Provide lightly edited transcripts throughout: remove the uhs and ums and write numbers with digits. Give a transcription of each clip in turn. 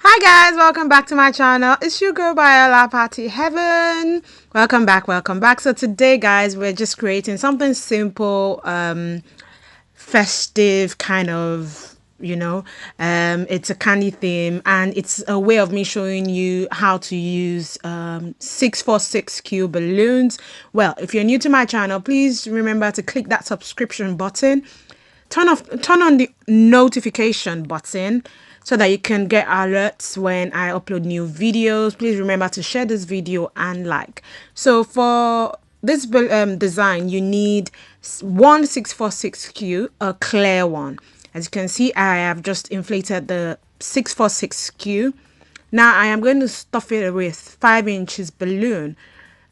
Hi guys, welcome back to my channel. It's your girl Biola Party Heaven. Welcome back. So today guys, we're just creating something simple, festive kind of, it's a candy theme, and it's a way of me showing you how to use 646Q balloons. Well, if you're new to my channel, please remember to click that subscription button, turn on the notification button so that you can get alerts when I upload new videos. Please remember to share this video and like. So for this design, you need one 646Q, a clear one. As you can see, I have just inflated the 646Q. Now I am going to stuff it with 5 inches balloon.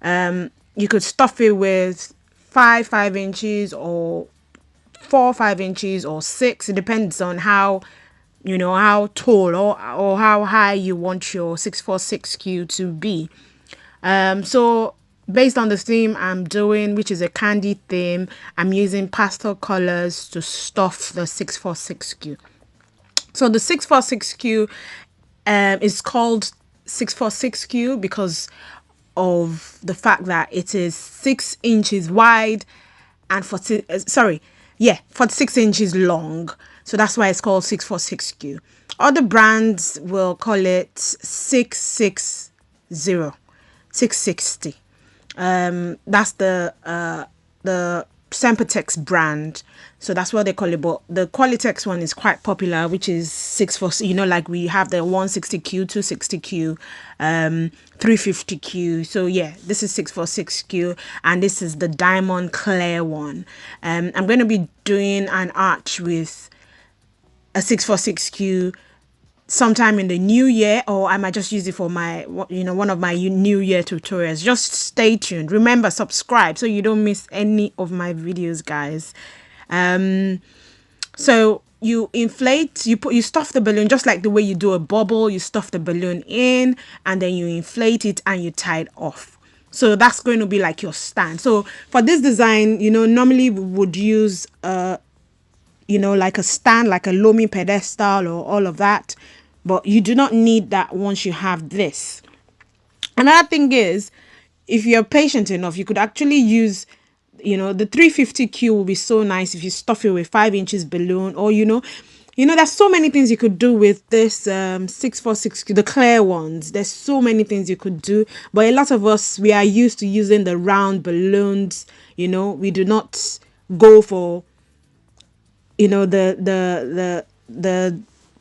You could stuff it with 5 inches, or 4 5 inches, or 6. It depends on how how tall or how high you want your 646Q to be. So based on the theme I'm doing, which is a candy theme, I'm using pastel colors to stuff the 646Q. So the 646Q is called 646Q because of the fact that it is 6 inches wide and 46 inches long. So that's why it's called 646Q. Other brands will call it 660. That's the Sempertex brand, so that's what they call it. But the Qualitex one is quite popular, which is 646. Like we have the 160Q, 260Q, 350Q. So yeah, this is 646Q, and this is the diamond clear one. I'm going to be doing an arch with a 646Q sometime in the new year, or I might just use it for my one of my new year tutorials. Just stay tuned. Remember, subscribe so you don't miss any of my videos, guys. So you inflate, you stuff the balloon just like the way you do a bubble. You stuff the balloon in, and then you inflate it and you tie it off. So that's going to be like your stand. So for this design, normally we would use like a stand, like a loamy pedestal or all of that, but you do not need that once you have this. Another thing is, if you're patient enough, you could actually use the 350Q will be so nice if you stuff it with 5 inches balloon, or there's so many things you could do with this 646Q, the clear ones. There's so many things you could do, but a lot of us, we are used to using the round balloons. We do not go for the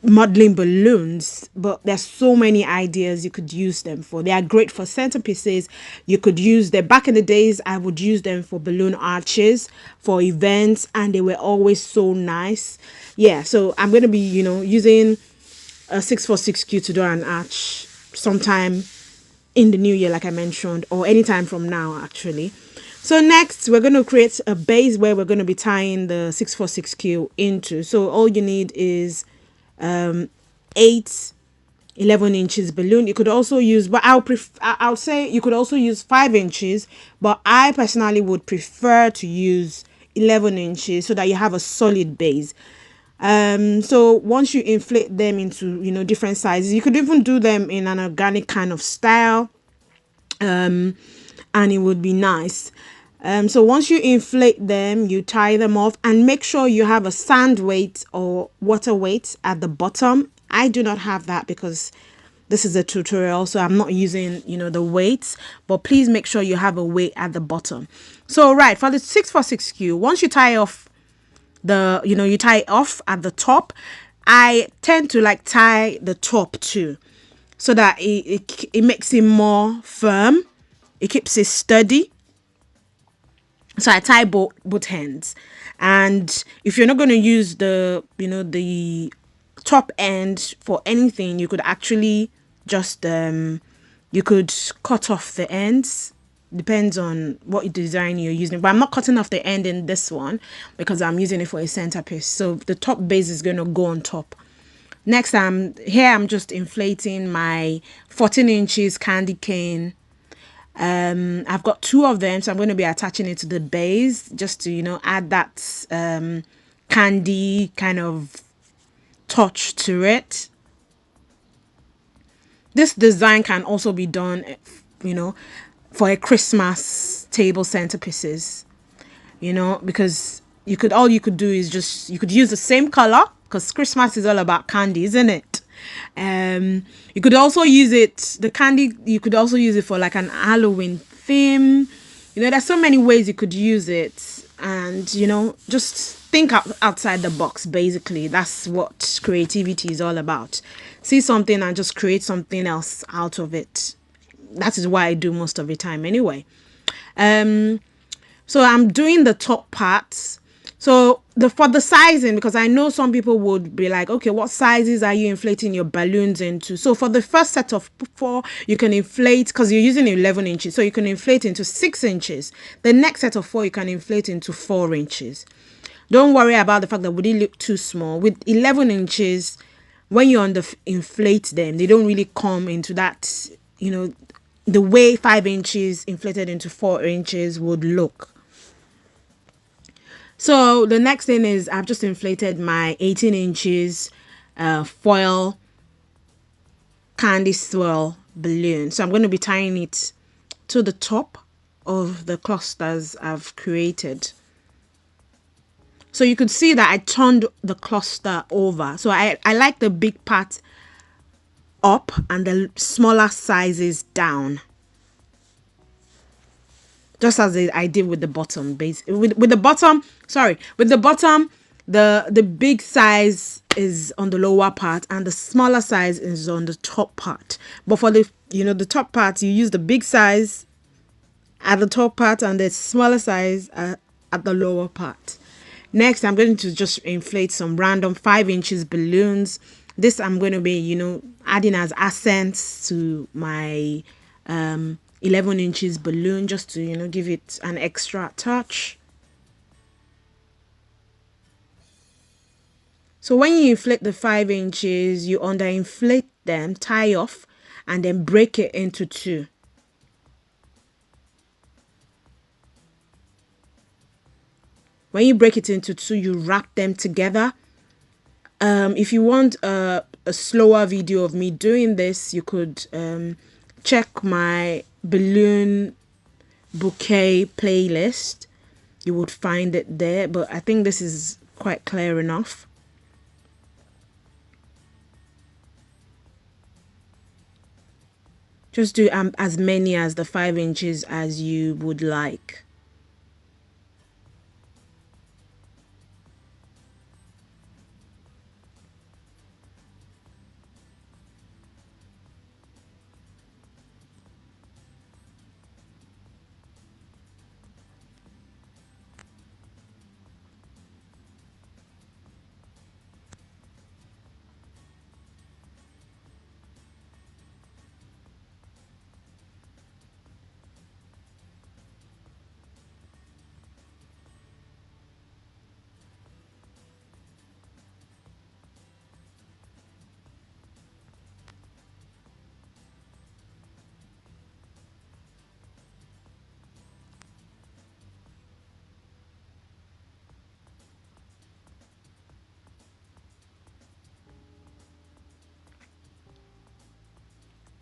modeling balloons, but there's so many ideas you could use them for. They are great for centerpieces. You could use them. Back in the days, I would use them for balloon arches for events, and they were always so nice. Yeah, so I'm going to be using a 646Q to do an arch sometime in the new year, like I mentioned, or anytime from now actually. So next, we're going to create a base where we're going to be tying the 646Q into. So all you need is 8 11 inches balloon. You could also use, but I'll say you could also use 5 inches, but I personally would prefer to use 11 inches so that you have a solid base. So once you inflate them into different sizes, you could even do them in an organic kind of style, and it would be nice. So once you inflate them, you tie them off, and make sure you have a sand weight or water weight at the bottom. I do not have that because this is a tutorial, so I'm not using the weights, but please make sure you have a weight at the bottom. So right, for the 646Q, once you tie off you tie off at the top, I tend to like tie the top too, so that it makes it more firm. It keeps it steady. So I tie both ends. And if you're not going to use the the top end for anything, you could actually just you could cut off the ends. Depends on what design you're using, but I'm not cutting off the end in this one because I'm using it for a centerpiece. So the top base is going to go on top. Next, I'm just inflating my 14 inches candy cane. I've got 2 of them, so I'm going to be attaching it to the base just to add that candy kind of touch to it. This design can also be done, you know, for a Christmas table centerpieces, because all you could do is just, you could use the same color, because Christmas is all about candy, isn't it? You could also use it, the candy, you could also use it for like an Halloween theme. There's so many ways you could use it, and just think outside the box. Basically, that's what creativity is all about. See something and just create something else out of it. That is what I do most of the time anyway. So I'm doing the top parts. So for the sizing, because I know some people would be like, okay, what sizes are you inflating your balloons into? So for the first set of 4, you can inflate, because you're using 11 inches, so you can inflate into 6 inches. The next set of 4, you can inflate into 4 inches. Don't worry about the fact that would it look too small. With 11 inches, when you inflate them, they don't really come into that, the way 5 inches inflated into 4 inches would look. So the next thing is, I've just inflated my 18 inches foil candy swirl balloon. So I'm going to be tying it to the top of the clusters I've created. So you could see that I turned the cluster over. So I like the big part up and the smaller sizes down. Just as I did with the bottom base. With the bottom, the big size is on the lower part and the smaller size is on the top part. But for the top part, you use the big size at the top part and the smaller size at the lower part. Next, I'm going to just inflate some random 5 inches balloons. This I'm going to be, adding as accents to my 11 inches balloon, just to, give it an extra touch. So when you inflate the 5 inches, you underinflate them, tie off, and then break it into 2. When you break it into 2, you wrap them together. If you want a slower video of me doing this, you could check my balloon bouquet playlist. You would find it there, but I think this is quite clear enough. Just do as many as the 5 inches as you would like.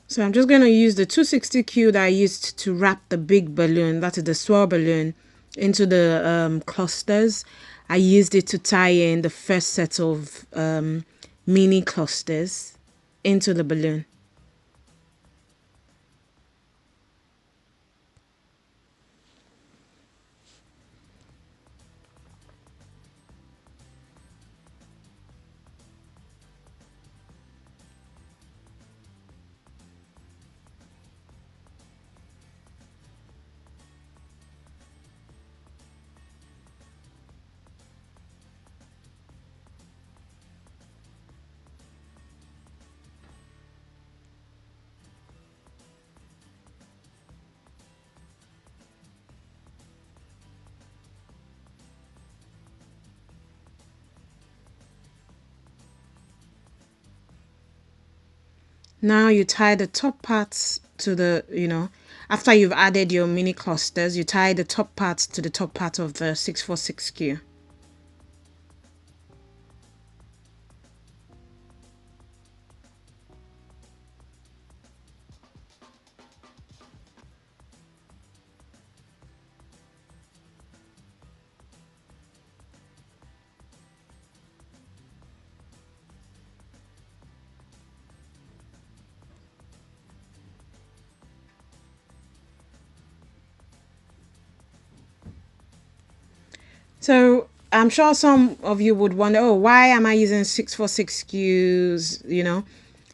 So I'm just going to use the 260Q that I used to wrap the big balloon, that is the swirl balloon, into the clusters. I used it to tie in the first set of mini clusters into the balloon. Now you tie the top parts to the, after you've added your mini clusters, you tie the top parts to the top part of the 646Q. So I'm sure some of you would wonder, oh, why am I using 646 SKUs?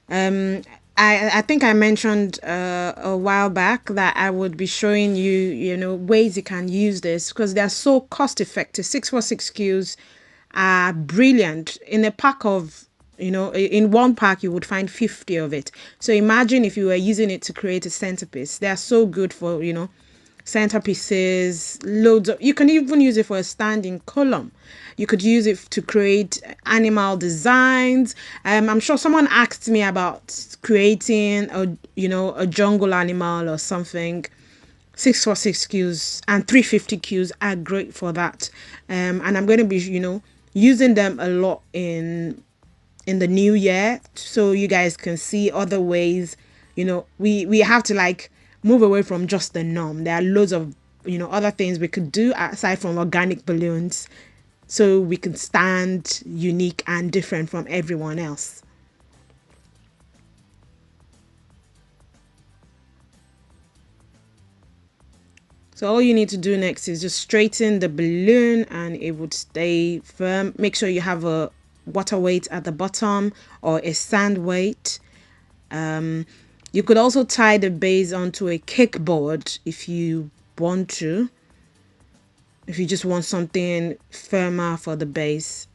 Um, I think I mentioned a while back that I would be showing you, ways you can use this because they're so cost effective. 646 SKUs are brilliant. In a pack of, in one pack, you would find 50 of it. So imagine if you were using it to create a centerpiece. They are so good for, centerpieces, loads of, you can even use it for a standing column. You could use it to create animal designs. I'm sure someone asked me about creating a jungle animal or something. 646 cues and 350 cues are great for that. And I'm going to be using them a lot in the new year, so you guys can see other ways. We have to like move away from just the norm. There are loads of other things we could do aside from organic balloons, so we can stand unique and different from everyone else. So all you need to do next is just straighten the balloon and it would stay firm. Make sure you have a water weight at the bottom or a sand weight. You could also tie the base onto a cake board if you want to, if you just want something firmer for the base.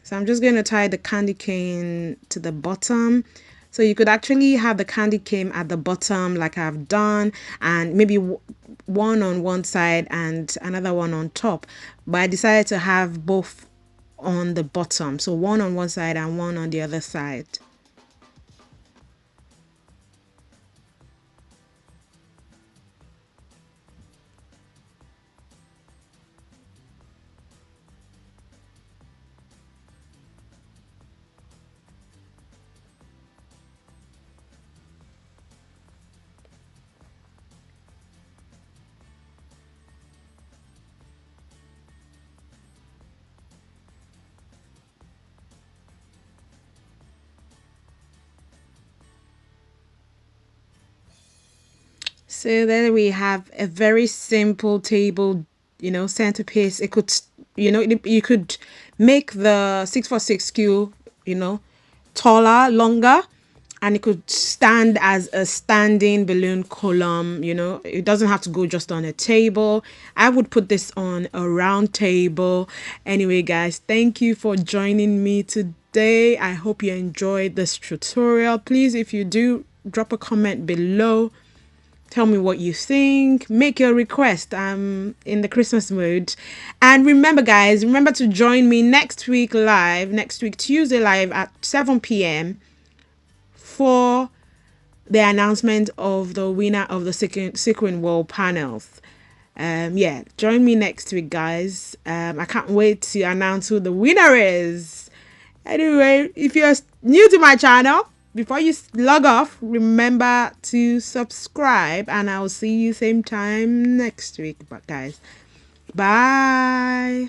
So I'm just going to tie the candy cane to the bottom. So you could actually have the candy cane at the bottom like I've done, and maybe one on one side and another one on top. But I decided to have both on the bottom. So one on one side and one on the other side. So then we have a very simple table, centerpiece. It could, you could make the 646 skew, taller, longer, and it could stand as a standing balloon column. It doesn't have to go just on a table. I would put this on a round table. Anyway, guys, thank you for joining me today. I hope you enjoyed this tutorial. Please, if you do, drop a comment below. Tell me what you think. Make your request. I'm in the Christmas mood. And remember, guys, remember to join me next week live, next week, Tuesday live at 7 p.m. for the announcement of the winner of the sequin wall panels. Yeah, join me next week, guys. I can't wait to announce who the winner is. Anyway, if you're new to my channel, before you log off, remember to subscribe, and I'll see you same time next week. But guys, bye.